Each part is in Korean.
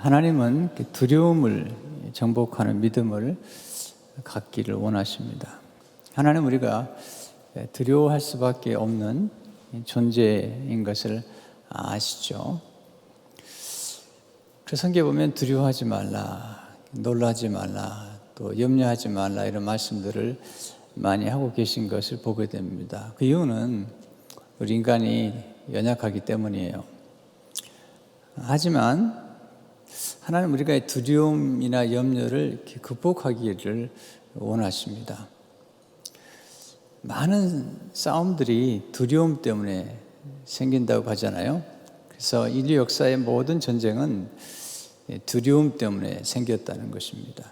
하나님은 두려움을 정복하는 믿음을 갖기를 원하십니다. 하나님 우리가 두려워할 수밖에 없는 존재인 것을 아시죠? 그래서 성경에 보면 두려워하지 말라, 놀라지 말라, 또 염려하지 말라 이런 말씀들을 많이 하고 계신 것을 보게 됩니다. 그 이유는 우리 인간이 연약하기 때문이에요. 하지만 하나님 우리가 두려움이나 염려를 극복하기를 원하십니다. 많은 싸움들이 두려움 때문에 생긴다고 하잖아요. 그래서 인류 역사의 모든 전쟁은 두려움 때문에 생겼다는 것입니다.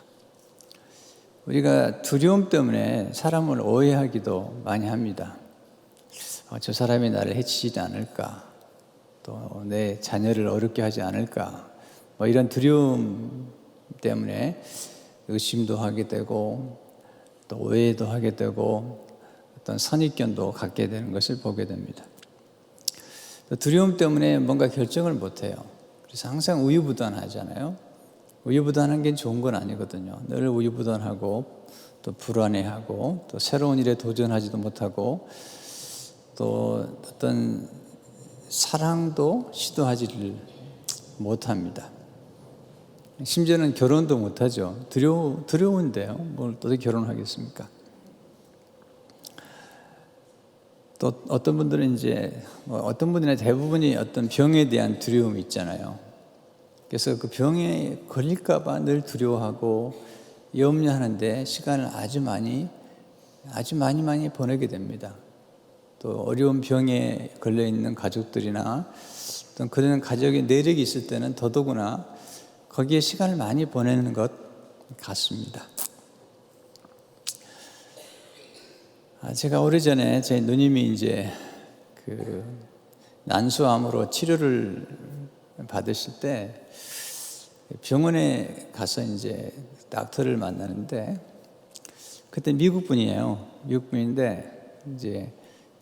우리가 두려움 때문에 사람을 오해하기도 많이 합니다. 저 사람이 나를 해치지 않을까, 또 내 자녀를 어렵게 하지 않을까, 이런 두려움 때문에 의심도 하게 되고 또 오해도 하게 되고 어떤 선입견도 갖게 되는 것을 보게 됩니다. 또 두려움 때문에 뭔가 결정을 못해요. 그래서 항상 우유부단하잖아요. 우유부단한 게 좋은 건 아니거든요. 늘 우유부단하고 또 불안해하고 또 새로운 일에 도전하지도 못하고 또 어떤 사랑도 시도하지를 못합니다. 심지어는 결혼도 못하죠. 두려운데요. 뭘 또 결혼하겠습니까? 또 어떤 분들은 어떤 분이나 대부분이 어떤 병에 대한 두려움이 있잖아요. 그래서 그 병에 걸릴까봐 늘 두려워하고 염려하는데 시간을 아주 많이 보내게 됩니다. 또 어려운 병에 걸려 있는 가족들이나 또 그런 가족의 내력이 있을 때는 더더구나 거기에 시간을 많이 보내는 것 같습니다. 제가 오래전에 제 누님이 난수암으로 치료를 받으실 때 병원에 가서 닥터를 만나는데 그때 미국 분이에요. 미국 분인데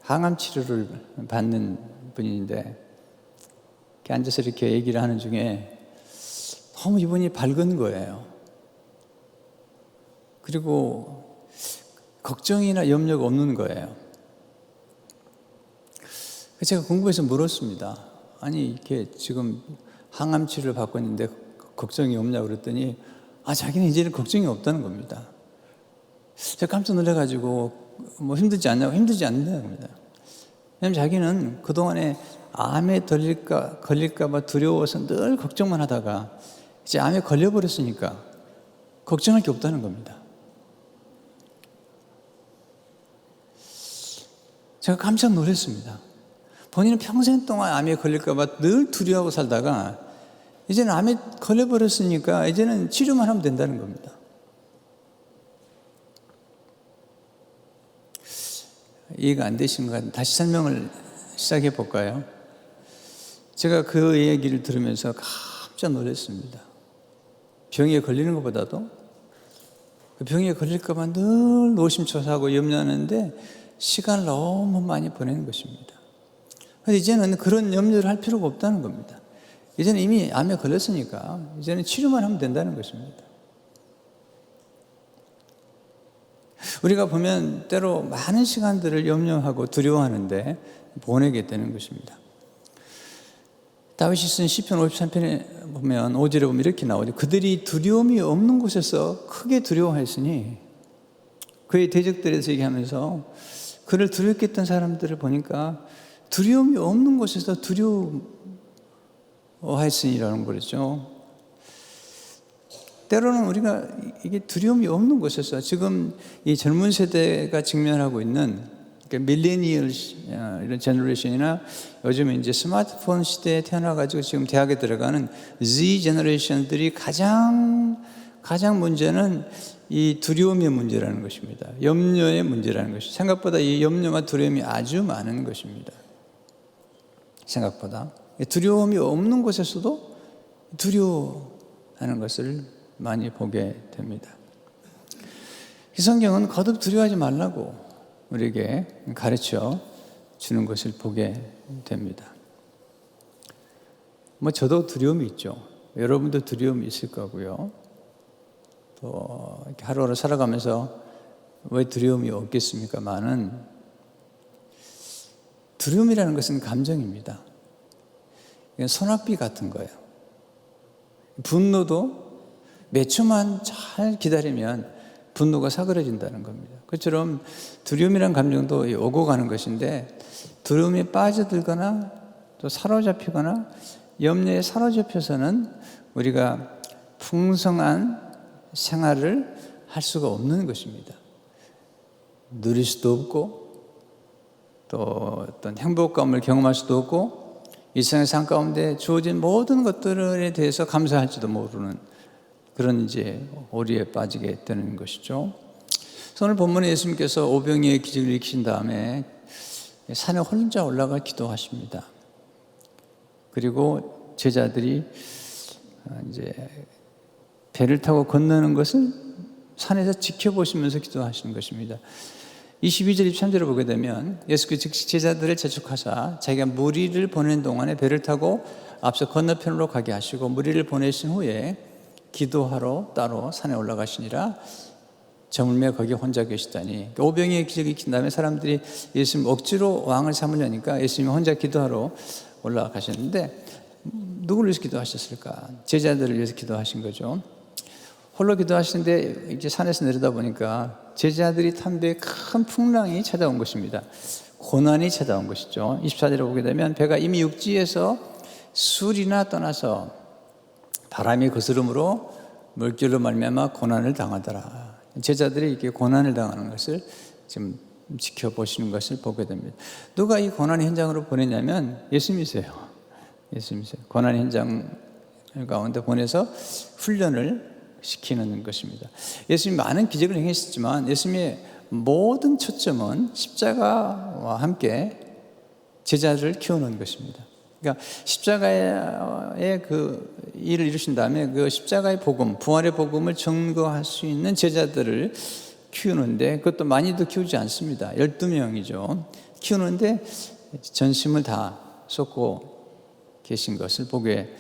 항암 치료를 받는 분인데 이렇게 앉아서 이렇게 얘기를 하는 중에 너무 이분이 밝은 거예요. 그리고 걱정이나 염려가 없는 거예요. 제가 궁금해서 물었습니다. 아니 이렇게 지금 항암 치료를 받고 있는데 걱정이 없냐고 그랬더니 자기는 이제는 걱정이 없다는 겁니다. 제가 깜짝 놀라가지고 힘들지 않냐고 힘들지 않는다는 겁니다. 왜냐하면 자기는 그동안에 암에 걸릴까 봐 두려워서 늘 걱정만 하다가 이제 암에 걸려버렸으니까 걱정할 게 없다는 겁니다. 제가 깜짝 놀랐습니다. 본인은 평생 동안 암에 걸릴까 봐 늘 두려워하고 살다가 이제는 암에 걸려버렸으니까 이제는 치료만 하면 된다는 겁니다. 이해가 안 되시는 것 같아요. 다시 설명을 시작해 볼까요? 제가 그 얘기를 들으면서 깜짝 놀랐습니다. 병에 걸리는 것보다도 그 병에 걸릴까 봐 늘 노심초사하고 염려하는데 시간을 너무 많이 보내는 것입니다. 그런데 이제는 그런 염려를 할 필요가 없다는 겁니다. 이제는 이미 암에 걸렸으니까 이제는 치료만 하면 된다는 것입니다. 우리가 보면 때로 많은 시간들을 염려하고 두려워하는데 보내게 되는 것입니다. 다윗이 쓴 시편 53편에 보면 5절에 보면 이렇게 나오죠. 그들이 두려움이 없는 곳에서 크게 두려워했으니 그의 대적들에서 얘기하면서 그를 두렵게 했던 사람들을 보니까 두려움이 없는 곳에서 두려워했으니라는 거죠. 때로는 우리가 이게 두려움이 없는 곳에서 지금 이 젊은 세대가 직면하고 있는 밀레니얼 이런 제너레이션이나 요즘에 스마트폰 시대에 태어나가지고 지금 대학에 들어가는 Z 제너레이션들이 가장 문제는 이 두려움의 문제라는 것입니다. 염려의 문제라는 것이 생각보다 이 염려와 두려움이 아주 많은 것입니다. 생각보다 두려움이 없는 곳에서도 두려워하는 것을 많이 보게 됩니다. 이 성경은 거듭 두려워하지 말라고 우리에게 가르쳐 주는 것을 보게 됩니다. 저도 두려움이 있죠. 여러분도 두려움이 있을 거고요. 또 이렇게 하루하루 살아가면서 왜 두려움이 없겠습니까만은, 두려움이라는 것은 감정입니다. 이건 소낙비 같은 거예요. 분노도 몇 초만 잘 기다리면 분노가 사그러진다는 겁니다. 그처럼 두려움이란 감정도 오고 가는 것인데, 두려움에 빠져들거나 또 사로잡히거나 염려에 사로잡혀서는 우리가 풍성한 생활을 할 수가 없는 것입니다. 누릴 수도 없고 또 어떤 행복감을 경험할 수도 없고 이 세상의 삶 가운데 주어진 모든 것들에 대해서 감사할지도 모르는 그런 이제 오리에 빠지게 되는 것이죠. 오늘 본문에 예수님께서 오병이의 기적을 일으키신 다음에 산에 혼자 올라가 기도하십니다. 그리고 제자들이 이제 배를 타고 건너는 것을 산에서 지켜보시면서 기도하시는 것입니다. 22절 23절을 보게 되면 예수께서 제자들을 재촉하사 자기가 무리를 보낸 동안에 배를 타고 앞서 건너편으로 가게 하시고 무리를 보내신 후에 기도하러 따로 산에 올라가시니라. 저물매 거기 혼자 계시다니. 오병이의 기적이 일으킨 다음에 사람들이 예수님 억지로 왕을 삼으려니까 예수님이 혼자 기도하러 올라가셨는데, 누구를 위해서 기도하셨을까? 제자들을 위해서 기도하신 거죠. 홀로 기도하시는데 이제 산에서 내려다 보니까 제자들이 탄 배에 큰 풍랑이 찾아온 것입니다. 고난이 찾아온 것이죠. 24절에 보게 되면 배가 이미 육지에서 술이나 떠나서 바람이 거스름으로 물결로 말미암아 고난을 당하더라. 제자들이 이렇게 고난을 당하는 것을 지금 지켜보시는 것을 보게 됩니다. 누가 이 고난 현장으로 보냈냐면 예수님이세요. 예수님이세요. 고난 현장 가운데 보내서 훈련을 시키는 것입니다. 예수님이 많은 기적을 행하셨지만 예수님의 모든 초점은 십자가와 함께 제자들을 키우는 것입니다. 그러니까 십자가의 그 일을 이루신 다음에 그 십자가의 복음, 부활의 복음을 증거할 수 있는 제자들을 키우는데, 그것도 많이도 키우지 않습니다. 12명이죠. 키우는데 전심을 다 쏟고 계신 것을 보게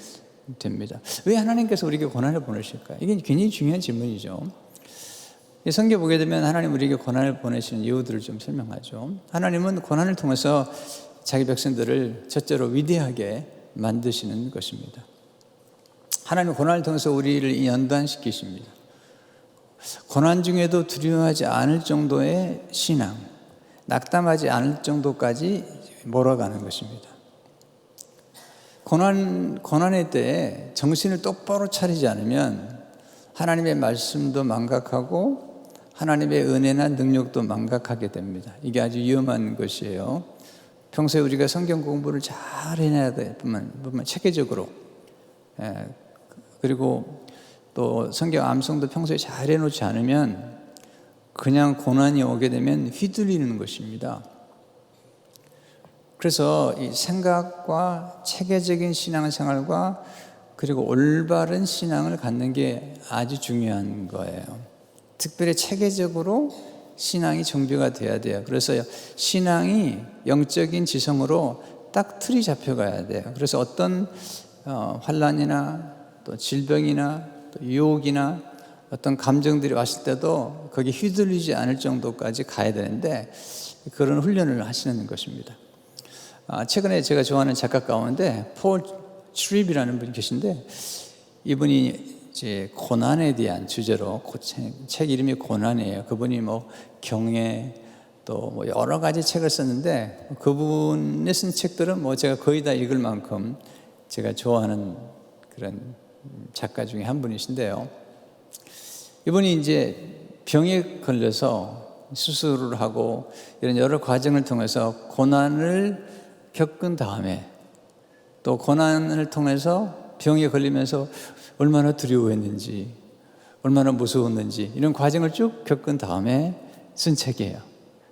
됩니다. 왜 하나님께서 우리에게 고난을 보내실까요? 이게 굉장히 중요한 질문이죠. 성경 보게 되면 하나님 우리에게 고난을 보내시는 이유들을 좀 설명하죠. 하나님은 고난을 통해서 자기 백성들을 첫째로 위대하게 만드시는 것입니다. 하나님은 고난을 통해서 우리를 연단시키십니다. 고난 중에도 두려워하지 않을 정도의 신앙, 낙담하지 않을 정도까지 몰아가는 것입니다. 고난의 때에 정신을 똑바로 차리지 않으면 하나님의 말씀도 망각하고 하나님의 은혜나 능력도 망각하게 됩니다. 이게 아주 위험한 것이에요. 평소에 우리가 성경 공부를 잘 해내야 될 뿐만 체계적으로, 그리고 또 성경 암송도 평소에 잘 해놓지 않으면 그냥 고난이 오게 되면 휘둘리는 것입니다. 그래서 이 생각과 체계적인 신앙생활과 그리고 올바른 신앙을 갖는 게 아주 중요한 거예요. 특별히 체계적으로 신앙이 정비가 돼야 돼요. 그래서 신앙이 영적인 지성으로 딱 틀이 잡혀가야 돼요. 그래서 어떤 환난이나 또 질병이나 또 유혹이나 어떤 감정들이 왔을 때도 거기 휘둘리지 않을 정도까지 가야 되는데, 그런 훈련을 하시는 것입니다. 최근에 제가 좋아하는 작가 가운데 폴 트립이라는 분이 계신데, 이분이 이제 고난에 대한 주제로 책 이름이 고난이에요. 그분이 뭐 경애 또 뭐 여러 가지 책을 썼는데, 그분이 쓴 책들은 뭐 제가 거의 다 읽을 만큼 제가 좋아하는 그런 작가 중에 한 분이신데요. 이분이 이제 병에 걸려서 수술을 하고 이런 여러 과정을 통해서 고난을 겪은 다음에, 또 고난을 통해서 병에 걸리면서 얼마나 두려워했는지, 얼마나 무서웠는지 이런 과정을 쭉 겪은 다음에 쓴 책이에요.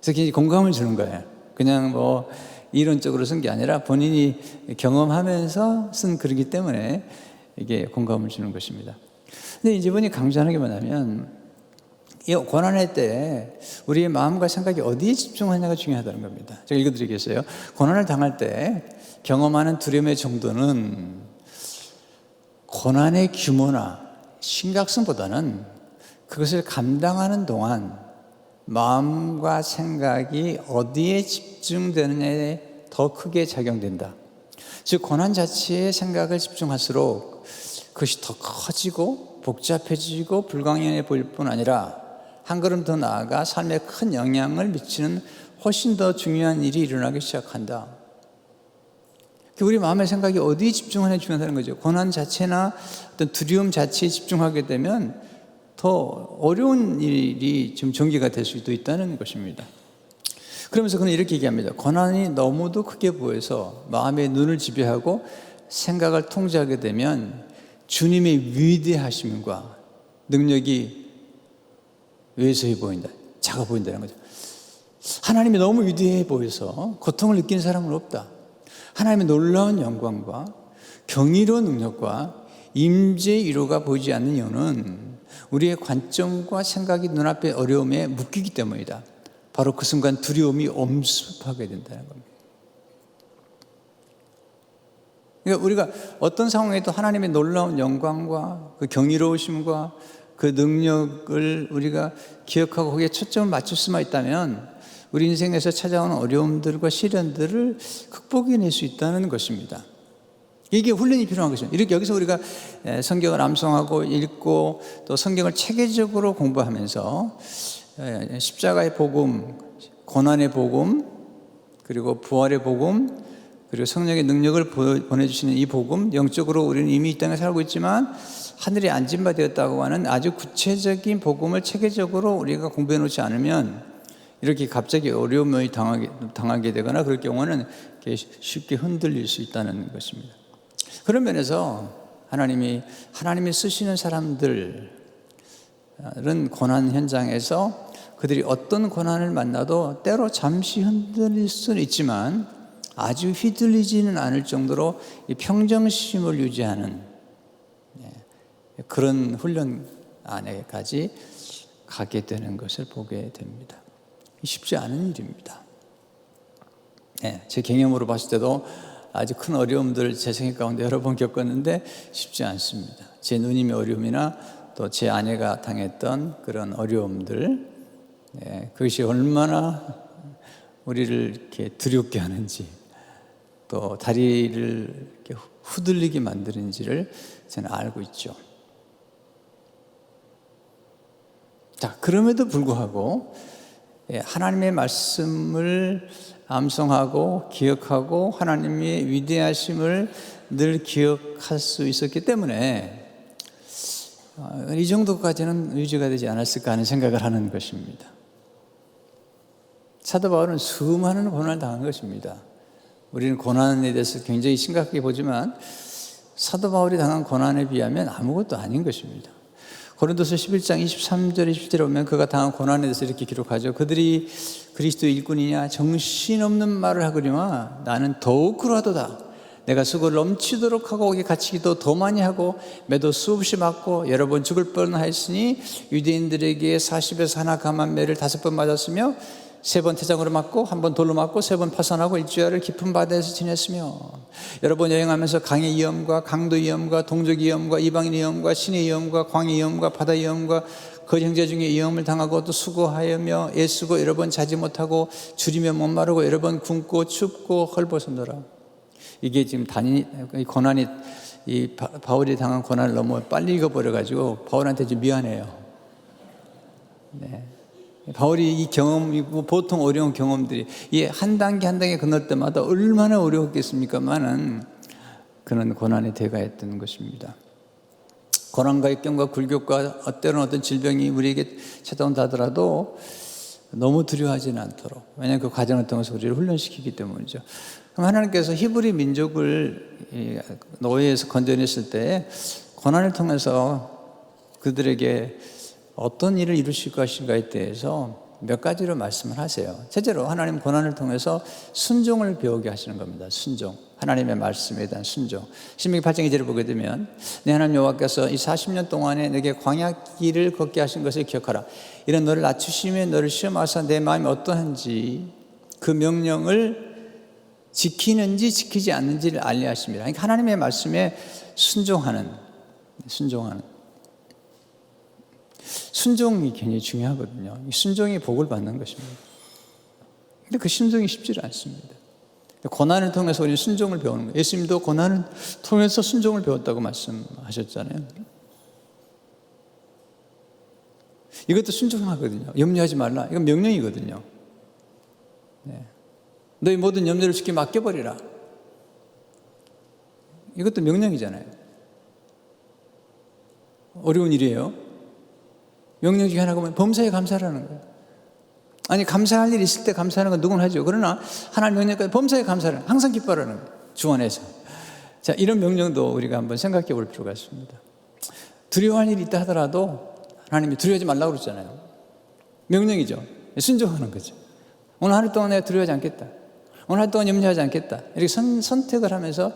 그래서 굉장히 공감을 주는 거예요. 그냥 뭐 이론적으로 쓴 게 아니라 본인이 경험하면서 쓴 글이기 때문에 이게 공감을 주는 것입니다. 근데 이분이 강조하는 게 뭐냐면, 이 고난의 때 우리의 마음과 생각이 어디에 집중하냐가 중요하다는 겁니다. 제가 읽어드리겠어요. 고난을 당할 때 경험하는 두려움의 정도는 고난의 규모나 심각성보다는 그것을 감당하는 동안 마음과 생각이 어디에 집중되느냐에 더 크게 작용된다. 즉 고난 자체에 생각을 집중할수록 그것이 더 커지고 복잡해지고 불가능해 보일 뿐 아니라 한 걸음 더 나아가 삶에 큰 영향을 미치는 훨씬 더 중요한 일이 일어나기 시작한다. 우리 마음의 생각이 어디에 집중하느냐에 중요하다는 거죠. 고난 자체나 어떤 두려움 자체에 집중하게 되면 더 어려운 일이 좀 전개가 될 수도 있다는 것입니다. 그러면서 그는 이렇게 얘기합니다. 고난이 너무도 크게 보여서 마음의 눈을 지배하고 생각을 통제하게 되면 주님의 위대하심과 능력이 왜소해 보인다, 작아 보인다는 거죠. 하나님이 너무 위대해 보여서 고통을 느끼는 사람은 없다. 하나님의 놀라운 영광과 경이로운 능력과 임재의 위로가 보이지 않는 이유는 우리의 관점과 생각이 눈앞의 어려움에 묶이기 때문이다. 바로 그 순간 두려움이 엄습하게 된다는 겁니다. 그러니까 우리가 어떤 상황에도 하나님의 놀라운 영광과 그 경이로우심과 그 능력을 우리가 기억하고 거기에 초점을 맞출 수만 있다면 우리 인생에서 찾아오는 어려움들과 시련들을 극복해낼 수 있다는 것입니다. 이게 훈련이 필요한 것입니다. 이렇게 여기서 우리가 성경을 암송하고 읽고 또 성경을 체계적으로 공부하면서 십자가의 복음, 고난의 복음, 그리고 부활의 복음, 그리고 성령의 능력을 보내주시는 이 복음, 영적으로 우리는 이미 이 땅에 살고 있지만 하늘에 앉은 바 되었다고 하는 아주 구체적인 복음을 체계적으로 우리가 공부해 놓지 않으면 이렇게 갑자기 어려움을 당하게 되거나 그럴 경우는 쉽게 흔들릴 수 있다는 것입니다. 그런 면에서 하나님이 쓰시는 사람들은 고난 현장에서 그들이 어떤 고난을 만나도 때로 잠시 흔들릴 수는 있지만 아주 휘둘리지는 않을 정도로 이 평정심을 유지하는 그런 훈련 안에까지 가게 되는 것을 보게 됩니다. 쉽지 않은 일입니다. 제 경험으로 봤을 때도 아주 큰 어려움들을 제 생애 가운데 여러 번 겪었는데 쉽지 않습니다. 제 누님의 어려움이나 또 제 아내가 당했던 그런 어려움들, 그것이 얼마나 우리를 이렇게 두렵게 하는지 또 다리를 이렇게 후들리게 만드는지를 저는 알고 있죠. 자, 그럼에도 불구하고 하나님의 말씀을 암송하고 기억하고 하나님의 위대하심을 늘 기억할 수 있었기 때문에 이 정도까지는 유지가 되지 않았을까 하는 생각을 하는 것입니다. 사도 바울은 수많은 고난을 당한 것입니다. 우리는 고난에 대해서 굉장히 심각하게 보지만 사도 바울이 당한 고난에 비하면 아무것도 아닌 것입니다. 고린도서 11장 23절 20절에 보면 그가 당한 고난에 대해서 이렇게 기록하죠. 그들이 그리스도의 일꾼이냐 정신없는 말을 하거니와 나는 더욱 그러하도다. 내가 수고를 넘치도록 하고 거기에 갇히기도 더 많이 하고 매도 수없이 맞고 여러 번 죽을 뻔하였으니 유대인들에게 40에서 하나 감한 매를 5번 맞았으며 3번 태장으로 맞고 1번 돌로 맞고 3번 파선하고 일주일을 깊은 바다에서 지냈으며 여러 번 여행하면서 강의 위험과 강도 위험과 동족 위험과 이방인 위험과 신의 위험과 광의 위험과 바다 위험과 그 형제 중에 위험을 당하고 또 수고하여며 애쓰고 여러 번 자지 못하고 줄이며 못 마르고 여러 번 굶고 춥고 헐벗어노라. 이게 지금 이 고난이 이 바울이 당한 고난을 너무 빨리 읽어버려가지고 바울한테 좀 미안해요. 바울이 이 경험이고 보통 어려운 경험들이 이 한 단계 한 단계 건널 때마다 얼마나 어려웠겠습니까만은 그는 고난의 대가였던 것입니다. 고난과 역경과 굴욕과 때로는 어떤 질병이 우리에게 찾아온다 하더라도 너무 두려워하지는 않도록, 왜냐하면 그 과정을 통해서 우리를 훈련시키기 때문이죠. 그럼 하나님께서 히브리 민족을 노예에서 건져냈을 때 고난을 통해서 그들에게 어떤 일을 이루실 것인가에 대해서 몇 가지로 말씀을 하세요. 첫째로 하나님 고난을 통해서 순종을 배우게 하시는 겁니다. 순종, 하나님의 말씀에 대한 순종. 신명기 8장 2절을 보게 되면 내 하나님 여호와께서 이 40년 동안에 내게 광야 길을 걷게 하신 것을 기억하라. 이런 너를 낮추시며 너를 시험하사 내 마음이 어떠한지 그 명령을 지키는지 지키지 않는지를 알려 하십니다. 그러니까 하나님의 말씀에 순종하는, 순종하는. 순종이 굉장히 중요하거든요. 이 순종이 복을 받는 것입니다. 근데 그 순종이 쉽지 않습니다. 고난을 통해서 우리는 순종을 배우는 거예요. 예수님도 고난을 통해서 순종을 배웠다고 말씀하셨잖아요. 이것도 순종하거든요. 염려하지 말라. 이건 명령이거든요. 네. 너희 모든 염려를 주께 맡겨버리라. 이것도 명령이잖아요. 어려운 일이에요. 명령 중에 하나가 뭐냐면 범사에 감사하라는 거예요. 아니, 감사할 일이 있을 때 감사하는 건 누구나 하죠. 그러나 하나님 명령까지 범사에 감사하라는, 항상 기뻐하라는 거예요. 주 안에서. 자, 이런 명령도 우리가 한번 생각해 볼 필요가 있습니다. 두려워할 일이 있다 하더라도 하나님이 두려워하지 말라고 그러잖아요. 명령이죠. 순종하는 거죠. 오늘 하루 동안 내가 두려워하지 않겠다. 오늘 하루 동안 염려하지 않겠다. 이렇게 선택을 하면서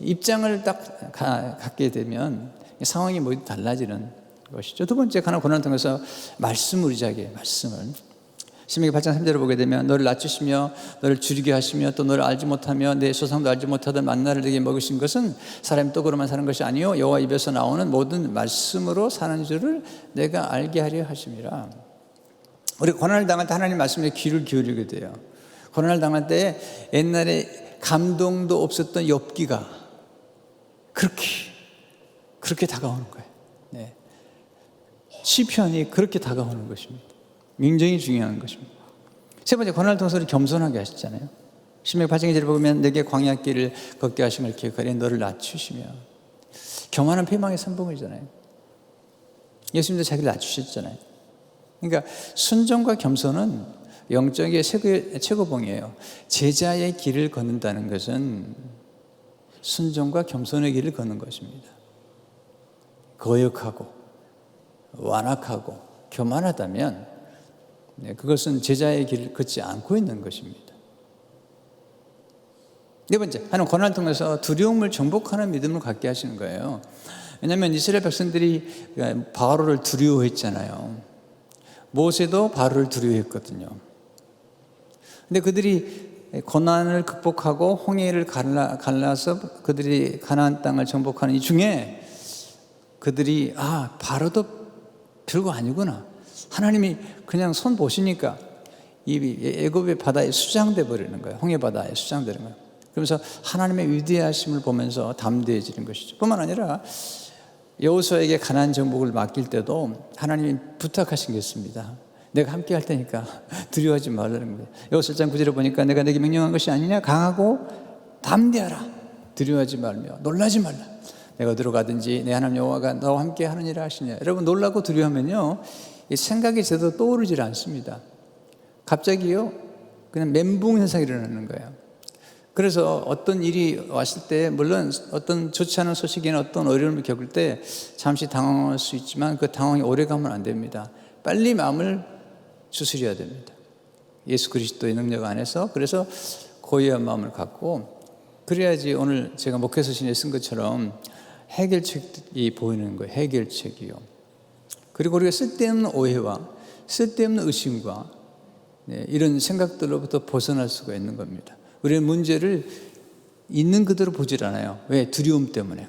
입장을 딱 갖게 되면 상황이 모두 달라지는 것이죠. 두 번째, 가난 고난을 통해서 말씀을 의지하게, 말씀을. 신명기 8장 3절을 보게 되면 너를 낮추시며 너를 줄이게 하시며 또 너를 알지 못하며 내 조상도 알지 못하던 만나를 너에게 먹으신 것은 사람이 떡으로만 사는 것이 아니요 여호와 입에서 나오는 모든 말씀으로 사는 줄을 내가 알게 하려 하심이라. 우리 고난을 당할 때 하나님 말씀에 귀를 기울이게 돼요. 고난을 당할 때 옛날에 감동도 없었던 욥기가 그렇게 다가오는 거예요. 네. 시편이 그렇게 다가오는 것입니다. 굉장히 중요한 것입니다. 세 번째, 고난을 통해서 겸손하게 하셨잖아요. 신명기 8장 2절을 보면 내게 광야길을 걷게 하심을 기억하리 너를 낮추시며. 교만은 패망의 선봉이잖아요. 예수님도 자기를 낮추셨잖아요. 그러니까 순종과 겸손은 영적의 최고봉이에요. 제자의 길을 걷는다는 것은 순종과 겸손의 길을 걷는 것입니다. 거역하고 완악하고 교만하다면 그것은 제자의 길을 걷지 않고 있는 것입니다. 네 번째, 하나님 고난을 통해서 두려움을 정복하는 믿음을 갖게 하시는 거예요. 왜냐하면 이스라엘 백성들이 바로를 두려워했잖아요. 모세도 바로를 두려워했거든요. 근데 그들이 고난을 극복하고 홍해를 갈라서 그들이 가나안 땅을 정복하는 이 중에 그들이 바로도 별거 아니구나. 하나님이 그냥 손 보시니까 이 애굽의 바다에 수장돼 버리는 거예요. 홍해 바다에 수장되는 거예요. 그러면서 하나님의 위대하심을 보면서 담대해지는 것이죠. 뿐만 아니라 여호수아에게 가나안 정복을 맡길 때도 하나님이 부탁하신 게 있습니다. 내가 함께 할 테니까 두려워하지 말라는 거예요. 여호수아 1장 9절에 보니까 내가 내게 명령한 것이 아니냐, 강하고 담대하라, 두려워하지 말며 놀라지 말라. 내가 들어가든지 내 하나님 여호와가 너와 함께 하느니라 하시냐. 여러분, 놀라고 두려워하면요 생각이 제대로 떠오르질 않습니다. 갑자기요 그냥 멘붕 현상이 일어나는 거예요. 그래서 어떤 일이 왔을 때 물론 어떤 좋지 않은 소식이나 어떤 어려움을 겪을 때 잠시 당황할 수 있지만 그 당황이 오래 가면 안 됩니다. 빨리 마음을 추스려야 됩니다. 예수 그리스도의 능력 안에서. 그래서 고요한 마음을 갖고 그래야지 오늘 제가 목회서신에 쓴 것처럼 해결책이 보이는 거예요. 해결책이요. 그리고 우리가 쓸데없는 오해와 쓸데없는 의심과 이런 생각들로부터 벗어날 수가 있는 겁니다. 우리는 문제를 있는 그대로 보질 않아요. 왜? 두려움 때문에.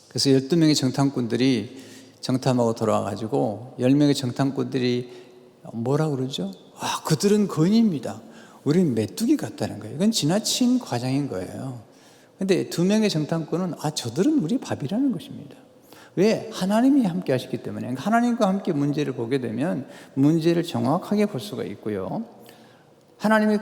그래서 12명의 정탐꾼들이 정탐하고 돌아와가지고 10명의 정탐꾼들이 뭐라고 그러죠? 그들은 거인입니다. 우리는 메뚜기 같다는 거예요. 이건 지나친 과장인 거예요. 근데 2명의 정탐꾼은 저들은 우리 밥이라는 것입니다. 왜? 하나님이 함께 하시기 때문에. 하나님과 함께 문제를 보게 되면 문제를 정확하게 볼 수가 있고요. 하나님이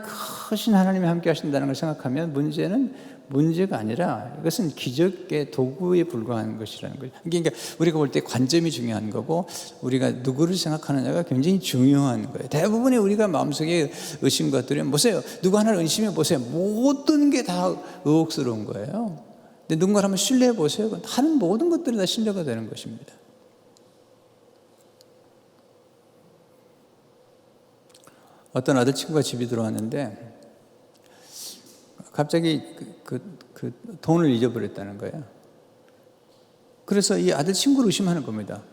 크신 하나님이 함께 하신다는 걸 생각하면 문제는 문제가 아니라 이것은 기적의 도구에 불과한 것이라는 거예요. 그러니까 우리가 볼 때 관점이 중요한 거고 우리가 누구를 생각하느냐가 굉장히 중요한 거예요. 대부분의 우리가 마음속에 의심과 두려움, 보세요. 누구 하나를 의심해 보세요. 모든 게 다 의혹스러운 거예요. 근데 누군가를 한번 신뢰해 보세요. 하는 모든 것들이 다 신뢰가 되는 것입니다. 어떤 아들 친구가 집에 들어왔는데 갑자기 그 돈을 잊어버렸다는 거예요. 그래서 이 아들 친구를 의심하는 겁니다.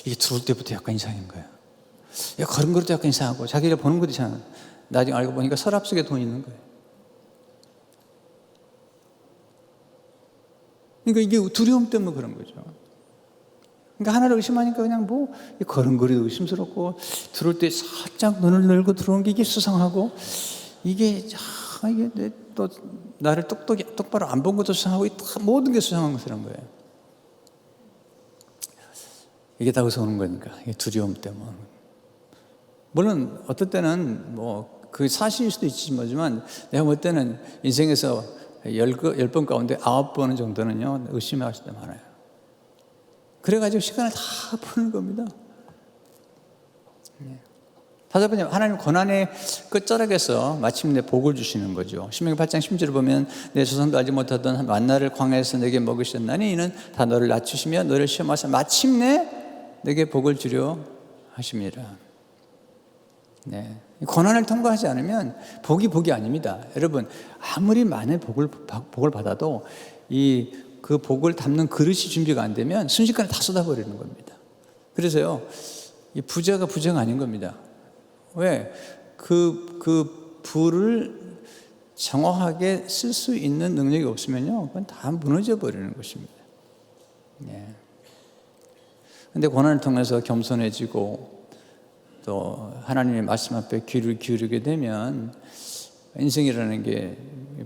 이게 들어올 때부터 약간 이상한 거예요. 걸은 것도 약간 이상하고 자기가 보는 것도 이상하고 나중에 알고 보니까 서랍 속에 돈이 있는 거예요. 그러니까 이게 두려움 때문에 그런 거죠. 그러니까 하나를 의심하니까 그냥 뭐 걸음걸이도 의심스럽고 들어올 때 살짝 눈을 늘고 들어오는 게 이게 수상하고 이게 또 나를 똑바로 안 본 것도 수상하고 모든 게 수상한 것이란 거예요. 이게 다 어디서 오는 거니까 이게 두려움 때문에. 물론 어떨 때는 뭐 그 사실일 수도 있지만 내가 볼 때는 인생에서 10번 가운데 9번 정도는요 의심하실 때 많아요. 그래가지고 시간을 다 푸는 겁니다. 다섯 번째, 하나님 고난의 끝자락에서 마침내 복을 주시는 거죠. 신명기 8장 10절을 보면 내 조상도 알지 못하던 만나를 광야에서 내게 먹으셨나니 이는 다 너를 낮추시며 너를 시험하사 마침내 내게 복을 주려 하십니다. 네. 고난을 통과하지 않으면 복이 아닙니다. 여러분, 아무리 많은 복을 받아도 그 복을 담는 그릇이 준비가 안 되면 순식간에 다 쏟아버리는 겁니다. 그래서요, 이 부자가 아닌 겁니다. 왜? 그 부를 정확하게 쓸 수 있는 능력이 없으면요, 그건 다 무너져 버리는 것입니다. 네. 근데 고난을 통해서 겸손해지고 또 하나님의 말씀 앞에 귀를 기울이게 되면 인생이라는 게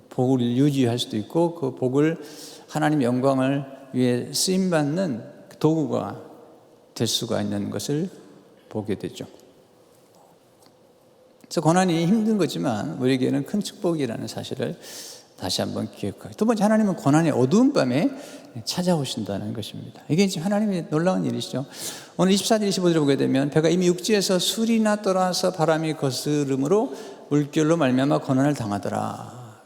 복을 유지할 수도 있고 그 복을 하나님 영광을 위해 쓰임받는 도구가 될 수가 있는 것을 보게 되죠. 그래서 고난이 힘든 거지만 우리에게는 큰 축복이라는 사실을 다시 한번 기억하고, 두 번째, 하나님은 고난의 어두운 밤에 찾아오신다는 것입니다. 이게 지금 하나님의 놀라운 일이시죠. 오늘 24절 25절을 보게 되면 배가 이미 육지에서 술이나 떠나서 바람이 거스름으로 물결로 말미암아 고난을 당하더라.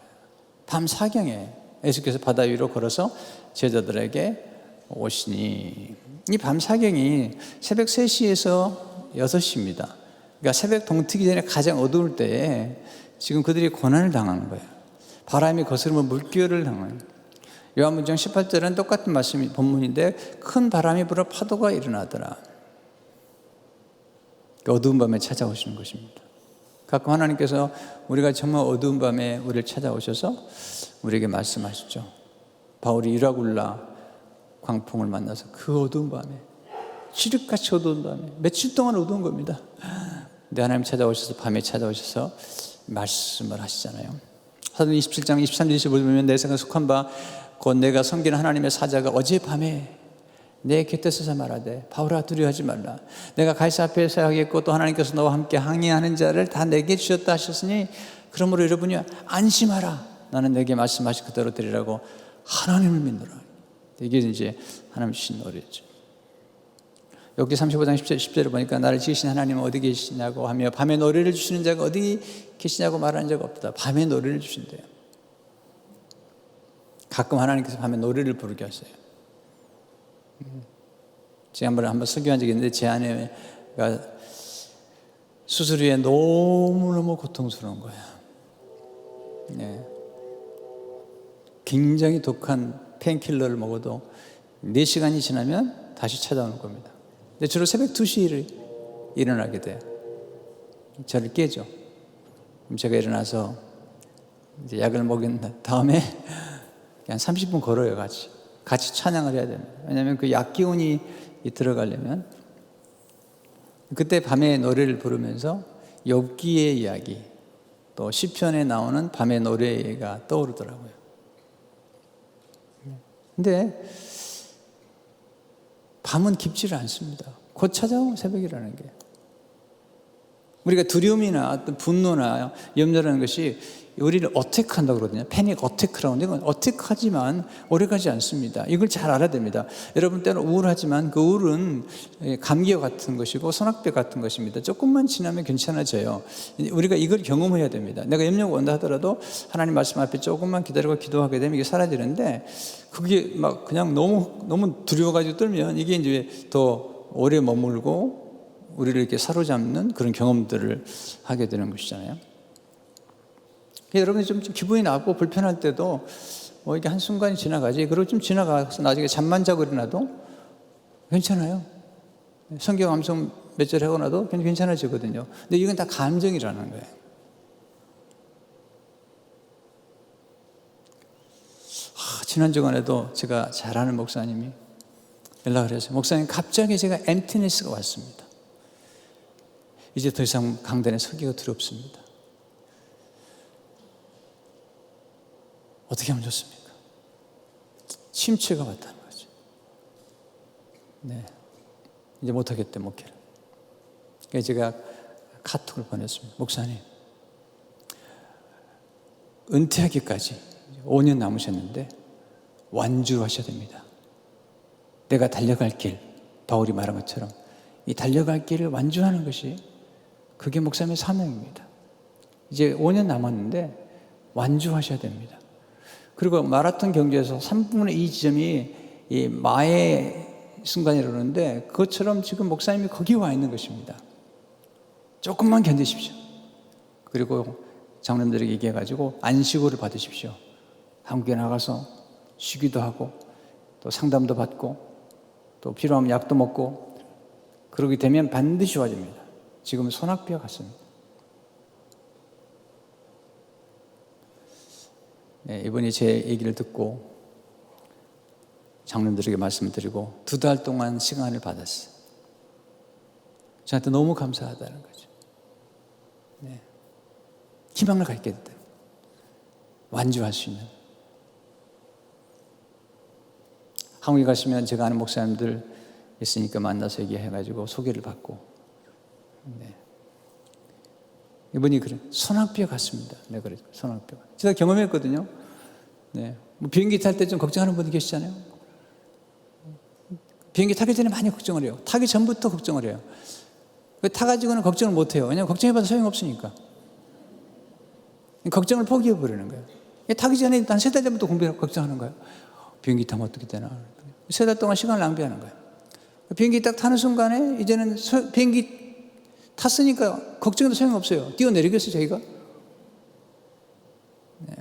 밤 사경에 예수께서 바다 위로 걸어서 제자들에게 오시니, 이 밤 사경이 새벽 3시에서 6시입니다. 그러니까 새벽 동트기 전에 가장 어두울 때에 지금 그들이 고난을 당하는 거예요. 바람이 거스르면 물결을 당하는. 요한복음 18절은 똑같은 말씀이 본문인데 큰 바람이 불어 파도가 일어나더라. 어두운 밤에 찾아오시는 것입니다. 가끔 하나님께서 우리가 정말 어두운 밤에 우리를 찾아오셔서 우리에게 말씀하시죠. 바울이 유라굴라 광풍을 만나서 그 어두운 밤에, 칠흑같이 어두운 밤에 며칠 동안 어두운 겁니다. 근데 하나님 찾아오셔서 밤에 찾아오셔서 말씀을 하시잖아요. 사도행 27장 23절 25절 보면 내 생각에 속한 바 곧 내가 섬기는 하나님의 사자가 어젯밤에 내 곁에 서서 말하되 바울아 두려워하지 말라. 내가 가이사 앞에 서야 하겠고 또 하나님께서 너와 함께 항의하는 자를 다 내게 주셨다 하셨으니 그러므로 여러분이 안심하라. 나는 내게 말씀하신 그대로 되리라고 하나님을 믿노라. 이게 이제 하나님 주신 노래죠. 여기 35장 10절을 보니까 나를 지으신 하나님은 어디 계시냐고 하며 밤에 노래를 주시는 자가 어디 계시냐고 말하는 자가 없다. 밤에 노래를 주신대요. 가끔 하나님께서 밤에 노래를 부르게 하세요. 제가 한번 설교한 적이 있는데 제 아내가 수술 후에 너무너무 고통스러운 거예요. 네. 굉장히 독한 페인킬러를 먹어도 4시간이 지나면 다시 찾아오는 겁니다. 근데 주로 새벽 2시에 일어나게 돼요. 저를 깨죠. 그럼 제가 일어나서 이제 약을 먹인 다음에 그냥 30분 걸어요. 같이 찬양을 해야 됩니다. 왜냐하면 그 약 기운이 들어가려면. 그때 밤에 노래를 부르면서 욥기의 이야기, 또 시편에 나오는 밤의 노래가 떠오르더라고요. 근데 밤은 깊지를 않습니다. 곧 찾아온 새벽이라는 게. 우리가 두려움이나 어떤 분노나 염려라는 것이 우리를 어택한다고 그러거든요. 패닉 어택이라고 하는데 이건 어택하지만 오래가지 않습니다. 이걸 잘 알아야 됩니다. 여러분 때는 우울하지만 그 우울은 감기와 같은 것이고 소낙배 같은 것입니다. 조금만 지나면 괜찮아져요. 우리가 이걸 경험해야 됩니다. 내가 염려가 온다 하더라도 하나님 말씀 앞에 조금만 기다리고 기도하게 되면 이게 사라지는데, 그게 막 그냥 너무 두려워가지고 떨면 이게 이제 더 오래 머물고 우리를 이렇게 사로잡는 그런 경험들을 하게 되는 것이잖아요. 여러분이 좀 기분이 나쁘고 불편할 때도 이게 한순간이 지나가지, 그리고 좀 지나가서 나중에 잠만 자고 일어나도 괜찮아요. 성경 암송 몇 절 하고 나도 괜찮아지거든요. 근데 이건 다 감정이라는 거예요. 지난주간에도 제가 잘 아는 목사님이 연락을 해서 목사님 갑자기 제가 엠티니스가 왔습니다. 이제 더 이상 강단에 서기가 두렵습니다. 어떻게 하면 좋습니까? 침체가 왔다는 거죠. 네, 이제 못하겠대 목회를. 그래서 제가 카톡을 보냈습니다. 목사님, 은퇴하기까지 5년 남으셨는데 완주하셔야 됩니다. 내가 달려갈 길, 바울이 말한 것처럼 이 달려갈 길을 완주하는 것이 그게 목사님의 사명입니다. 이제 5년 남았는데 완주하셔야 됩니다. 그리고 마라톤 경주에서 3분의 2 지점이 이 마의 순간이라고 그러는데 그것처럼 지금 목사님이 거기 와 있는 것입니다. 조금만 견디십시오. 그리고 장로님들에게 얘기해가지고 안식호를 받으십시오. 한국에 나가서 쉬기도 하고 또 상담도 받고 또 필요하면 약도 먹고 그러게 되면 반드시 좋아집니다. 지금 소낙비와 같습니다. 네, 이번에 제 얘기를 듣고 장로님들에게 말씀드리고 2달 동안 시간을 받았어요. 저한테 너무 감사하다는 거죠. 네. 희망을 갖게 됐다. 완주할 수 있는. 한국에 가시면 제가 아는 목사님들 있으니까 만나서 얘기해가지고 소개를 받고. 네. 이분이 그래 소낙비와 같습니다. 네, 그래 소낙비와. 제가 경험했거든요. 네. 뭐 비행기 탈 때 좀 걱정하는 분들 계시잖아요. 비행기 타기 전에 많이 걱정을 해요. 타기 전부터 걱정을 해요. 타가지고는 걱정을 못 해요. 왜냐하면 걱정해봐도 소용없으니까. 걱정을 포기해버리는 거예요. 타기 전에 한 3달 전부터 공부하고 걱정하는 거예요. 비행기 타면 어떻게 되나. 3달 동안 시간을 낭비하는 거예요. 비행기 딱 타는 순간에 이제는 비행기 탔으니까 걱정해도 소용없어요. 뛰어내리겠어요, 저희가? 네.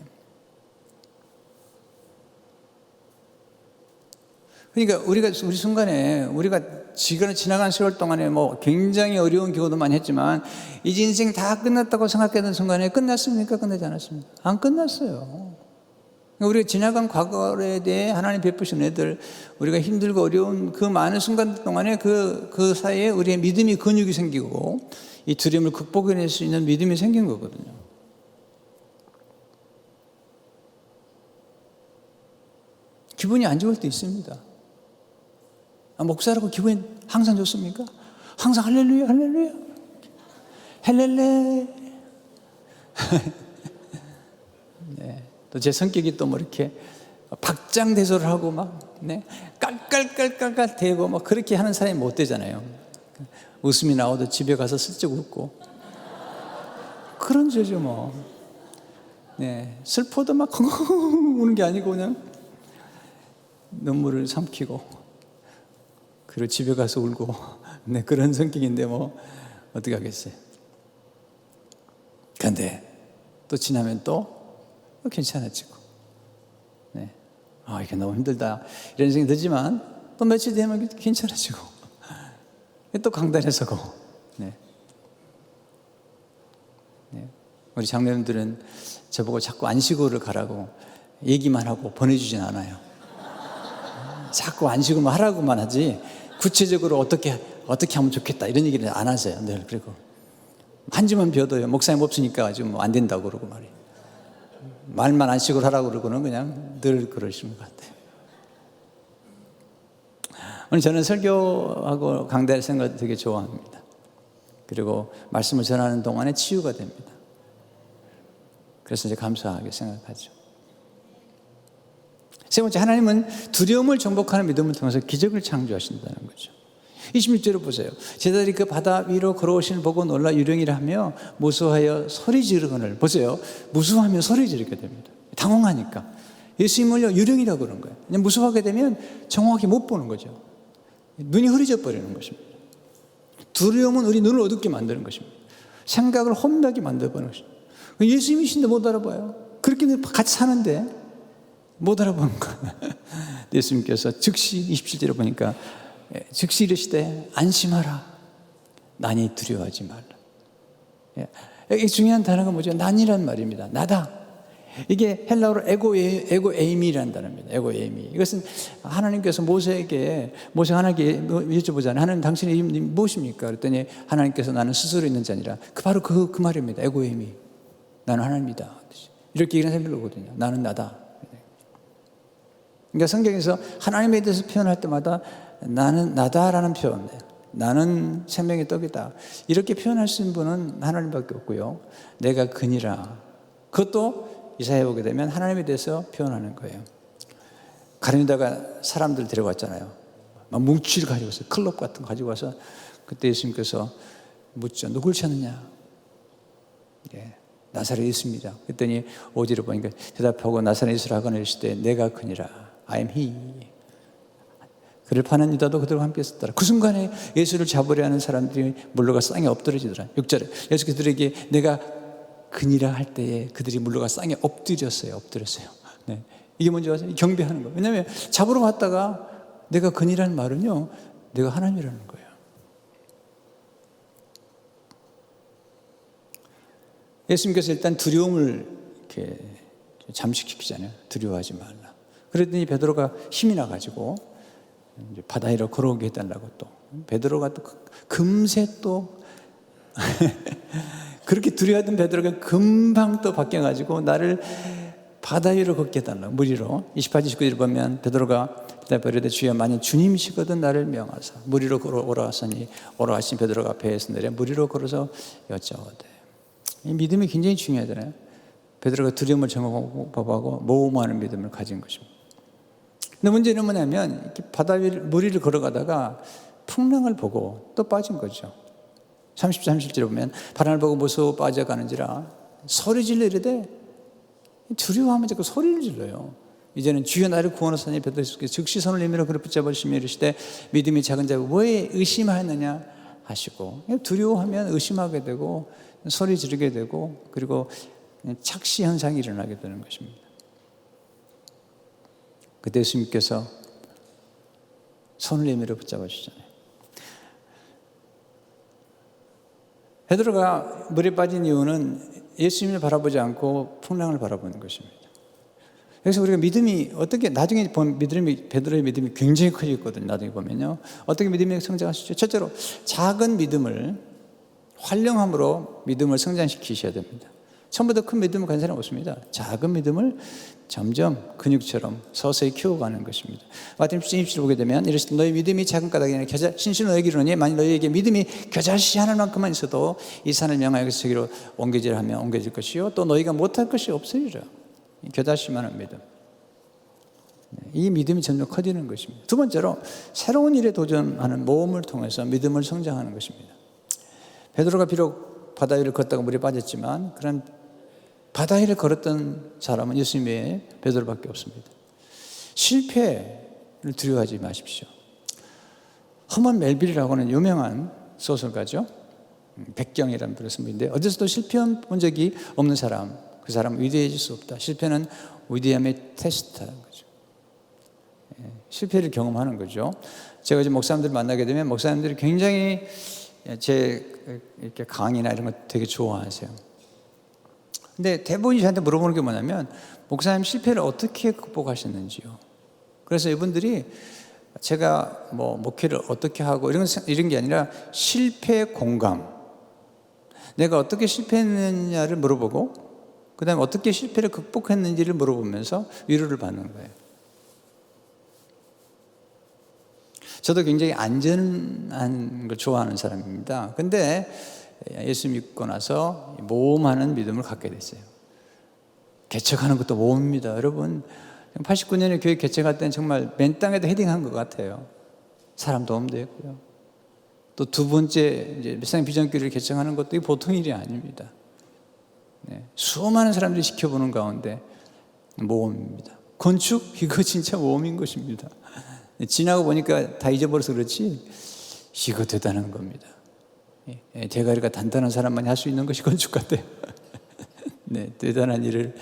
그러니까 우리 순간에 우리가 지나간 세월 동안에 뭐 굉장히 어려운 경우도 많이 했지만 이제 인생 다 끝났다고 생각했던 순간에 끝났습니까? 끝나지 않았습니까? 안 끝났어요. 우리가 지나간 과거에 대해 하나님 베푸신 애들, 우리가 힘들고 어려운 그 많은 순간들 동안에 그 사이에 우리의 믿음이 근육이 생기고 이 두려움을 극복해낼 수 있는 믿음이 생긴 거거든요. 기분이 안 좋을 때 있습니다. 목사라고 기분이 항상 좋습니까? 항상 할렐루야, 할렐루야, 할렐레. 네. 또 제 성격이 또 뭐 이렇게 박장대소를 하고 막, 네, 깔깔깔깔깔 대고 막 그렇게 하는 사람이 못 되잖아요. 웃음이 나오도 집에 가서 슬쩍 웃고 그런 죄죠 뭐. 네, 슬퍼도 막 우는 게 아니고 그냥 눈물을 삼키고 그리고 집에 가서 울고 네, 그런 성격인데 뭐 어떻게 하겠어요. 그런데 또 지나면 또 괜찮아지고 네. 이게 너무 힘들다 이런 생각이 들지만 또 며칠 되면 괜찮아지고 또 강단에 서고 네. 네. 우리 장로님들은 저보고 자꾸 안식호를 가라고 얘기만 하고 보내주진 않아요. 자꾸 안식을 하라고만 하지 구체적으로 어떻게 하면 좋겠다 이런 얘기를 안 하세요. 늘 그리고 한 주만 비워도요. 목사님 없으니까 좀 안 된다고 그러고 말이에요. 말만 안식을 하라고 그러고는 그냥 늘 그러시는 것 같아요. 오늘 저는 설교하고 강단에 서는 걸 되게 좋아합니다. 그리고 말씀을 전하는 동안에 치유가 됩니다. 그래서 이제 감사하게 생각하죠. 세 번째, 하나님은 두려움을 정복하는 믿음을 통해서 기적을 창조하신다는 거죠. 26절을 보세요. 제자들이 그 바다 위로 걸어오시는 보고 놀라 유령이라 하며 무수하여 소리 지르거늘. 보세요. 무수하며 소리 지르게 됩니다. 당황하니까. 예수님을요 유령이라고 그런 거예요. 그냥 무수하게 되면 정확히 못 보는 거죠. 눈이 흐려져 버리는 것입니다. 두려움은 우리 눈을 어둡게 만드는 것입니다. 생각을 혼나게 만들어버리는 것입니다. 예수님이신데 못 알아봐요. 그렇게 같이 사는데 못 알아보는 거예요. 예수님께서 즉시 27절에 보니까 즉시 이르시되 안심하라. 난이 두려워하지 말라. 이 중요한 단어가 뭐죠? 난이란 말입니다. 나다. 이게 헬라어로 에고에이미라는 단어입니다. 에고에이미. 이것은 하나님께서 모세가 하나님께 여쭤보잖아요. 하나님 당신의 이름이 무엇입니까? 그랬더니 하나님께서 나는 스스로 있는 자니라. 바로 그 말입니다. 에고에이미. 나는 하나님이다. 이렇게 얘기하는 사람이 별로거든요. 나는 나다. 그러니까 성경에서 하나님에 대해서 표현할 때마다 나는 나다라는 표현, 나는 생명의 떡이다, 이렇게 표현할 수 있는 분은 하나님밖에 없고요. 내가 그니라. 그것도 이사야에 보게 되면 하나님에 대해서 표현하는 거예요. 가룟유다가 사람들 데려왔잖아요. 막 뭉치를 가지고 왔어요. 클럽 같은 거 가지고 와서 그때 예수님께서 묻죠. 누굴 찾느냐? 예, 나사렛 예수입니다. 그랬더니 5절을 보니까 대답하고 나사렛 예수를 하거나 했을 때 내가 그니라. I am he. 그를 파는 유다도 그들과 함께 있었더라. 그 순간에 예수를 잡으려 하는 사람들이 물러가 땅에 엎드러지더라. 6절에 예수께서 그들에게 내가 그니라 할 때에 그들이 물러가 땅에 엎드렸어요. 네. 이게 뭔지 아세요? 경배하는 거예요. 왜냐하면 잡으러 왔다가 내가 그니라는 말은요, 내가 하나님이라는 거예요. 예수님께서 일단 두려움을 이렇게 잠식시키잖아요. 두려워하지 말라. 그랬더니 베드로가 힘이 나가지고 이제 바다 위로 걸어오게 해달라고, 또 베드로가 또 금세 또 그렇게 두려워하던 베드로가 금방 또 바뀌어가지고 나를 바다 위로 걷게 해달라고, 물 위로. 28, 29절 보면 베드로가 대답하되 주여 만약 주님이시거든 나를 명하사 물 위로 걸어오라하시니 오라하신 베드로가 배에서 내려 물 위로 걸어서 여짜오되. 이 믿음이 굉장히 중요하잖아요. 베드로가 두려움을 정복하고 모험하는 믿음을 가진 것입니다. 근데 문제는 뭐냐면 이렇게 바다 위를, 물 위를 걸어가다가 풍랑을 보고 또 빠진 거죠. 30절에 보면 바람을 보고 무서워 빠져가는지라 소리 질러 이르되, 두려워하면 자꾸 소리를 질러요. 이제는 주여 나를 구원하사니 베드로께서 즉시 손을 내밀어 그를 붙잡으시며 이르시되 믿음이 작은 자가 왜 의심하였느냐 하시고, 두려워하면 의심하게 되고 소리 지르게 되고 그리고 착시 현상이 일어나게 되는 것입니다. 그때 예수님께서 손을 내밀어 붙잡아 주시잖아요. 베드로가 물에 빠진 이유는 예수님을 바라보지 않고 풍랑을 바라보는 것입니다. 그래서 우리가 믿음이 어떻게, 나중에 보면 베드로의 믿음이 굉장히 커졌거든요. 나중에 보면요. 어떻게 믿음이 성장하시죠? 첫째로 작은 믿음을 활용함으로 믿음을 성장시키셔야 됩니다. 처음부터 큰 믿음을 가진 사람은 없습니다. 작은 믿음을 점점 근육처럼 서서히 키워가는 것입니다. 마태복음 10절 보게 되면 이르시되 너희 믿음이 작은 까닭이 아니라 신실로 너희에게 이르노니 만일 너희에게 믿음이 겨자씨 하나만큼만 있어도 이 산을 명하여 저기로 옮겨지라 하면 옮겨질 것이요 또 너희가 못할 것이 없으리라. 겨자씨만한 믿음. 이 믿음이 점점 커지는 것입니다. 두 번째로 새로운 일에 도전하는 모험을 통해서 믿음을 성장하는 것입니다. 베드로가 비록 바다 위를 걷다가 물에 빠졌지만 그런 바다 위를 걸었던 사람은 예수님 외에 베드로밖에 없습니다. 실패를 두려워하지 마십시오. 허먼 멜빌이라고 하는 유명한 소설가죠. 백경이라는 분의 선배인데 어디서도 실패 본 적이 없는 사람, 그 사람은 위대해질 수 없다. 실패는 위대함의 테스트라는 거죠. 실패를 경험하는 거죠. 제가 이제 목사님들 만나게 되면 목사님들이 굉장히 제 이렇게 강의나 이런 거 되게 좋아하세요. 근데 대부분이 저한테 물어보는 게 뭐냐면 목사님 실패를 어떻게 극복하셨는지요. 그래서 이분들이 제가 뭐 목회를 어떻게 하고 이런 게 아니라 실패 공감, 내가 어떻게 실패했느냐를 물어보고 그 다음에 어떻게 실패를 극복했는지를 물어보면서 위로를 받는 거예요. 저도 굉장히 안전한 걸 좋아하는 사람입니다. 근데 예수 믿고 나서 모험하는 믿음을 갖게 됐어요. 개척하는 것도 모험입니다. 여러분 89년에 교회 개척할 때는 정말 맨 땅에도 헤딩한 것 같아요. 사람 도움도 했고요. 또 두 번째 이제 몇 비전교회를 개척하는 것도 보통 일이 아닙니다. 수많은 사람들이 지켜보는 가운데 모험입니다. 건축 이거 진짜 모험인 것입니다. 지나고 보니까 다 잊어버려서 그렇지 이거 대단한 겁니다. 대가리가 단단한 사람만이 할 수 있는 것이 건축 같아요. 네, 대단한 일을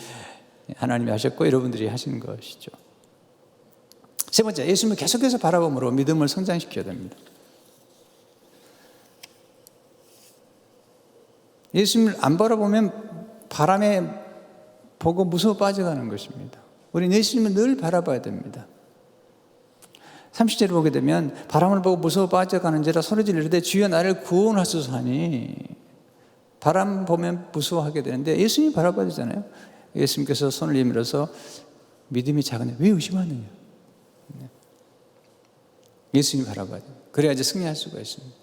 하나님이 하셨고 여러분들이 하신 것이죠. 세 번째, 예수님을 계속해서 바라봄으로 믿음을 성장시켜야 됩니다. 예수님을 안 바라보면 바람에 보고 무서워 빠져가는 것입니다. 우리는 예수님을 늘 바라봐야 됩니다. 30절을 보게 되면 바람을 보고 무서워 빠져가는 자라 소리질러 이르되 주여 나를 구원하소서 하니, 바람 보면 무서워하게 되는데 예수님 바라봐야 되잖아요. 예수님께서 손을 내밀어서 믿음이 작으냐 왜 의심하느냐, 예수님 바라봐야 돼요. 그래야지 승리할 수가 있습니다.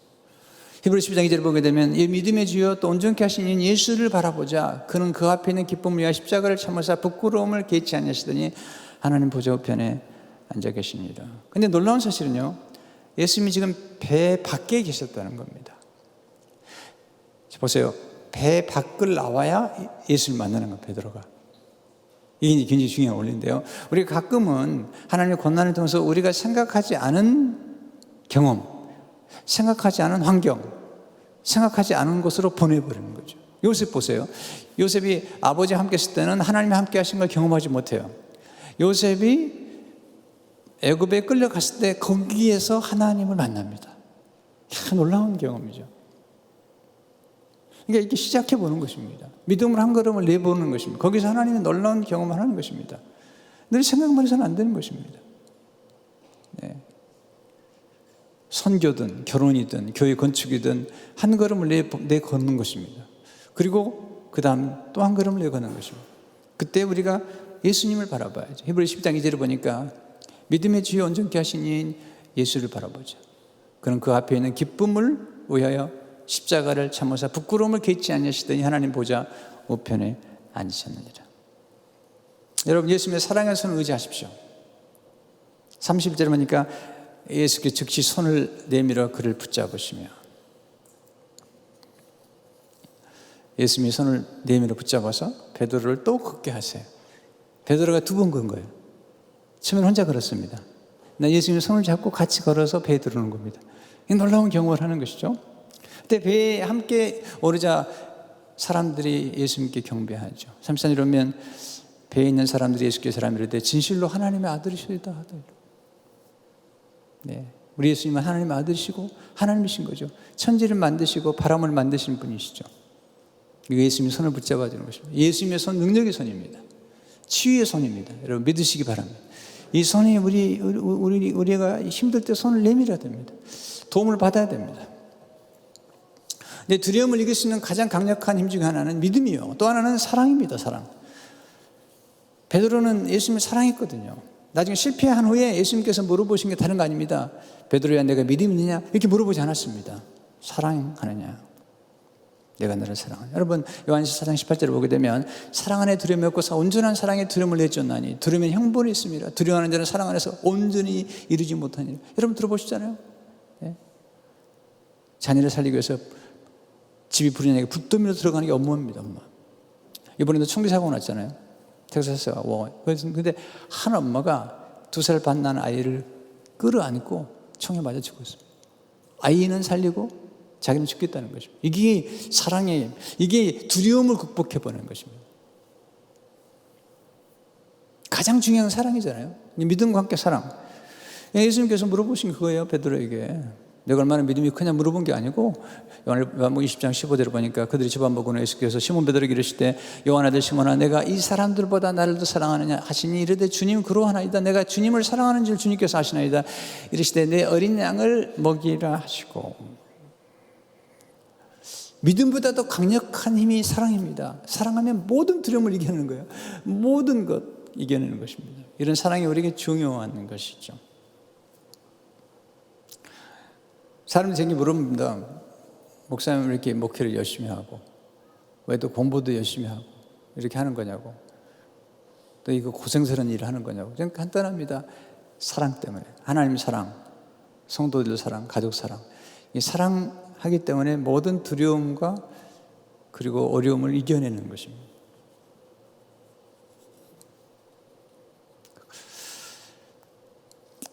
히브리서 12장 2절을 보게 되면 이 믿음의 주여 또 온전케 하신 이인 예수를 바라보자. 그는 그 앞에 있는 기쁨을 위하여 십자가를 참으사 부끄러움을 개치 아니하시더니 하나님 보좌 우편에 앉아 계십니다. 근데 놀라운 사실은요, 예수님이 지금 배 밖에 계셨다는 겁니다. 보세요. 배 밖을 나와야 예수를 만나는 거예요, 베드로가. 이게 굉장히 중요한 원리인데요. 우리가 가끔은 하나님의 고난을 통해서 우리가 생각하지 않은 경험, 생각하지 않은 환경, 생각하지 않은 곳으로 보내버리는 거죠. 요셉 보세요. 요셉이 아버지와 함께 있을 때는 하나님이 함께 하신 걸 경험하지 못해요. 요셉이 애굽에 끌려갔을 때 거기에서 하나님을 만납니다. 놀라운 경험이죠. 그러니까 이렇게 시작해 보는 것입니다. 믿음을 한 걸음을 내보는 것입니다. 거기서 하나님의 놀라운 경험을 하는 것입니다. 늘 생각만 해서는 안 되는 것입니다. 네. 선교든 결혼이든 교회 건축이든 한 걸음을 내걷는 것입니다. 그리고 그 다음 또 한 걸음을 내걷는 것입니다. 그때 우리가 예수님을 바라봐야죠. 히브리서 12장 2절을 보니까 믿음의 주여 온전케 하신 이인 예수를 바라보자. 그는 그 앞에 있는 기쁨을 위하여 십자가를 참으사 부끄러움을 개치 아니하시더니 하나님 보좌 우편에 앉으셨느니라. 여러분, 예수님의 사랑의 손을 의지하십시오. 30절에 보니까 예수께서 즉시 손을 내밀어 그를 붙잡으시며, 예수님이 손을 내밀어 붙잡아서 베드로를 또 걷게 하세요. 베드로가 두 번 건 거예요. 처음엔 혼자 걸었습니다. 예수님이 손을 잡고 같이 걸어서 배에 들어오는 겁니다. 놀라운 경험을 하는 것이죠. 그때 배에 함께 오르자 사람들이 예수님께 경배하죠. 33절 오면 배에 있는 사람들이 예수께 사람이 이르되 진실로 하나님의 아들이시다 하더라. 네, 우리 예수님은 하나님의 아들이시고 하나님이신 거죠. 천지를 만드시고 바람을 만드신 분이시죠. 예수님이 손을 붙잡아 주는 것입니다. 예수님의 손 능력의 손입니다. 치유의 손입니다. 여러분 믿으시기 바랍니다. 이 손이 우리가 힘들 때 손을 내밀어야 됩니다. 도움을 받아야 됩니다. 근데 두려움을 이길 수 있는 가장 강력한 힘 중에 하나는 믿음이요. 또 하나는 사랑입니다. 사랑. 베드로는 예수님을 사랑했거든요. 나중에 실패한 후에 예수님께서 물어보신 게 다른 거 아닙니다. 베드로야 내가 믿음이 있느냐? 이렇게 물어보지 않았습니다. 사랑하느냐? 내가 너를 사랑하냐? 여러분 요한일서 4장 18절을 보게 되면 사랑 안에 두려움이 없고서 온전한 사랑에 두려움을 내쫓나니 두려움은 형벌이 있습니다. 두려워하는 자는 사랑 안에서 온전히 이루지 못하니라. 여러분 들어보시잖아요. 네? 자녀를 살리기 위해서 집이 불이 나게 불더미로 들어가는 게 엄마입니다. 엄마. 이번에도 총기 사고가 났잖아요. 텍사스가. 근데 한 엄마가 2살 반 난 아이를 끌어안고 총에 맞아 죽었습니다. 아이는 살리고 자기는 죽겠다는 것입니다. 이게 사랑이에요. 이게 두려움을 극복해보는 것입니다. 가장 중요한 사랑이잖아요. 믿음과 함께 사랑. 예수님께서 물어보신 그거예요. 베드로에게. 내가 얼마나 믿음이 크냐 물어본 게 아니고, 요한복음 20장 15절을 보니까 그들이 집 안 먹고는 예수께서 시몬 베드로에게 이르시되 요한 아들 시몬아 내가 이 사람들보다 나를 더 사랑하느냐 하시니 이르되 주님 그러하나이다. 내가 주님을 사랑하는 줄 주님께서 아시나이다. 이르시되 내 어린 양을 먹이라 하시고. 믿음보다 더 강력한 힘이 사랑입니다. 사랑하면 모든 두려움을 이겨내는 거예요. 모든 것 이겨내는 것입니다. 이런 사랑이 우리에게 중요한 것이죠. 사람들이 제게 물어봅니다. 목사님 왜 이렇게 목회를 열심히 하고 왜 또 공부도 열심히 하고 이렇게 하는 거냐고, 또 이거 고생스러운 일을 하는 거냐고. 그냥 간단합니다. 사랑 때문에. 하나님 사랑, 성도들 사랑, 가족 사랑. 이 사랑하기 때문에 모든 두려움과 그리고 어려움을 이겨내는 것입니다.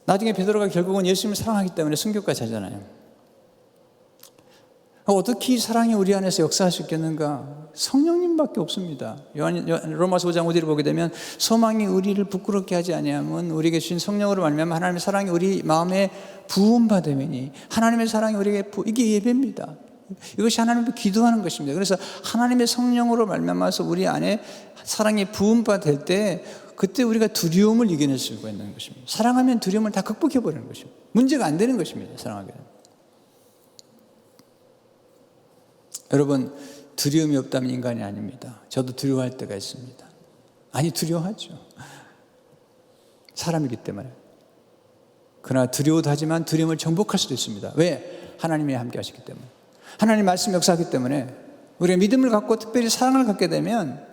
나중에 베드로가 결국은 예수님을 사랑하기 때문에 순교까지 하잖아요. 어떻게 이 사랑이 우리 안에서 역사할 수 있겠는가? 성령님밖에 없습니다. 로마서 5장 5절을 보게 되면 소망이 우리를 부끄럽게 하지 아니하면 우리에게 주신 성령으로 말미암아 하나님의 사랑이 우리 마음에 부음받음이니, 하나님의 사랑이 우리에게 이게 예배입니다. 이것이 하나님께 기도하는 것입니다. 그래서 하나님의 성령으로 말미암아서 우리 안에 사랑이 부음바 될 때 그때 우리가 두려움을 이겨낼 수가 있는 것입니다. 사랑하면 두려움을 다 극복해버리는 것입니다. 문제가 안 되는 것입니다. 사랑하게 되면. 여러분, 두려움이 없다면 인간이 아닙니다. 저도 두려워할 때가 있습니다. 아니, 두려워하죠. 사람이기 때문에. 그러나 두려워도 하지만 두려움을 정복할 수도 있습니다. 왜? 하나님이 함께 하시기 때문에. 하나님 말씀 역사하기 때문에 우리가 믿음을 갖고 특별히 사랑을 갖게 되면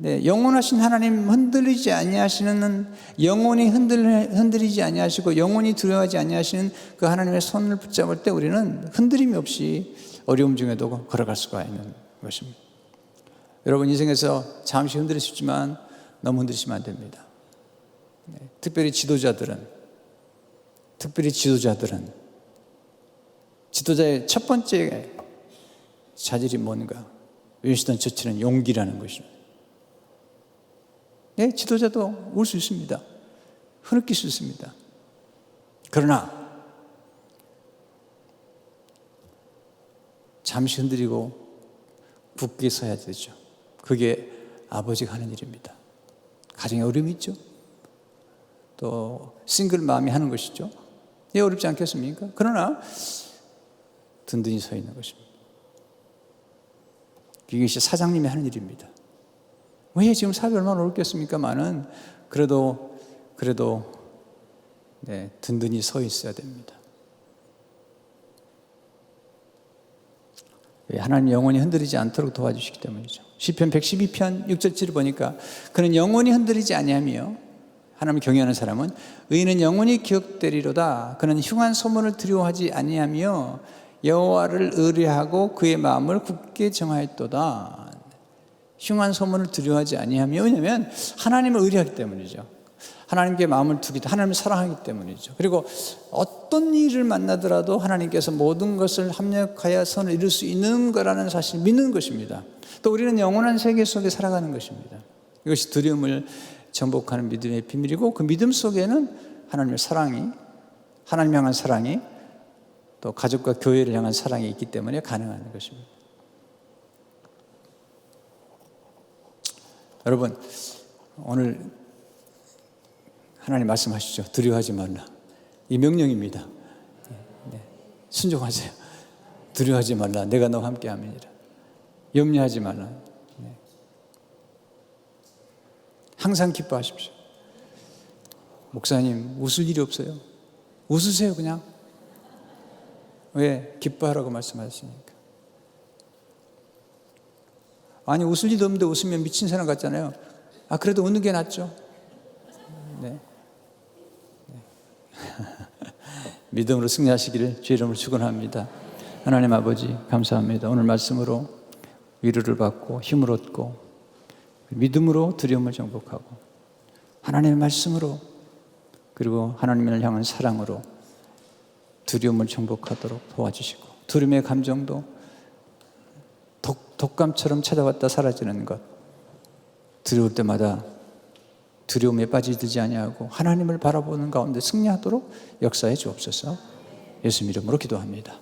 영원하신 하나님 흔들리지 아니하시는, 영원히 흔들리지 아니하시고 영원히 두려워하지 아니하시는 그 하나님의 손을 붙잡을 때 우리는 흔들림이 없이 어려움 중에도 걸어갈 수가 있는 것입니다. 여러분, 인생에서 잠시 흔들릴 수 있지만 너무 흔들리시면 안 됩니다. 특별히 지도자들은 지도자의 첫 번째 자질이 뭔가? 윈스턴 처칠은 용기라는 것입니다. 네, 지도자도 울 수 있습니다. 흐느낄 수 있습니다. 그러나 잠시 흔들리고 굳게 서야 되죠. 그게 아버지가 하는 일입니다. 가정에 어려움이 있죠. 또 싱글 마음이 하는 것이죠. 예, 어렵지 않겠습니까? 그러나 든든히 서 있는 것입니다. 이것이 사장님이 하는 일입니다. 왜 지금 사업이 얼마나 어렵겠습니까만은 그래도 든든히 서 있어야 됩니다. 하나님 영원히 흔들리지 않도록 도와주시기 때문이죠. 시편 112편 6절을 보니까 그는 영원히 흔들리지 아니하며, 하나님을 경외하는 사람은 의인은 영원히 기억되리로다. 그는 흉한 소문을 두려워하지 아니하며 여호와를 의뢰하고 그의 마음을 굳게 정하였도다. 흉한 소문을 두려워하지 아니하며, 왜냐하면 하나님을 의뢰하기 때문이죠. 하나님께 마음을 두기, 하나님을 사랑하기 때문이죠. 그리고 어떤 일을 만나더라도 하나님께서 모든 것을 합력하여 선을 이룰 수 있는 거라는 사실을 믿는 것입니다. 또 우리는 영원한 세계 속에 살아가는 것입니다. 이것이 두려움을 정복하는 믿음의 비밀이고, 그 믿음 속에는 하나님의 사랑이, 하나님 향한 사랑이, 또 가족과 교회를 향한 사랑이 있기 때문에 가능한 것입니다. 여러분, 오늘 하나님 말씀하시죠. 두려워하지 말라. 이 명령입니다. 순종하세요. 두려워하지 말라. 내가 너와 함께 함이니라. 염려하지 말라. 항상 기뻐하십시오. 목사님, 웃을 일이 없어요. 웃으세요, 그냥. 왜? 기뻐하라고 말씀하시니까. 아니, 웃을 일도 없는데 웃으면 미친 사람 같잖아요. 그래도 웃는 게 낫죠. 네. 믿음으로 승리하시기를 주의 이름으로 축원합니다. 하나님 아버지, 감사합니다. 오늘 말씀으로 위로를 받고 힘을 얻고 믿음으로 두려움을 정복하고 하나님의 말씀으로, 그리고 하나님을 향한 사랑으로 두려움을 정복하도록 도와주시고, 두려움의 감정도 독감처럼 찾아왔다 사라지는 것, 두려울 때마다 두려움에 빠지지 아니하고 하나님을 바라보는 가운데 승리하도록 역사해 주옵소서. 예수님 이름으로 기도합니다.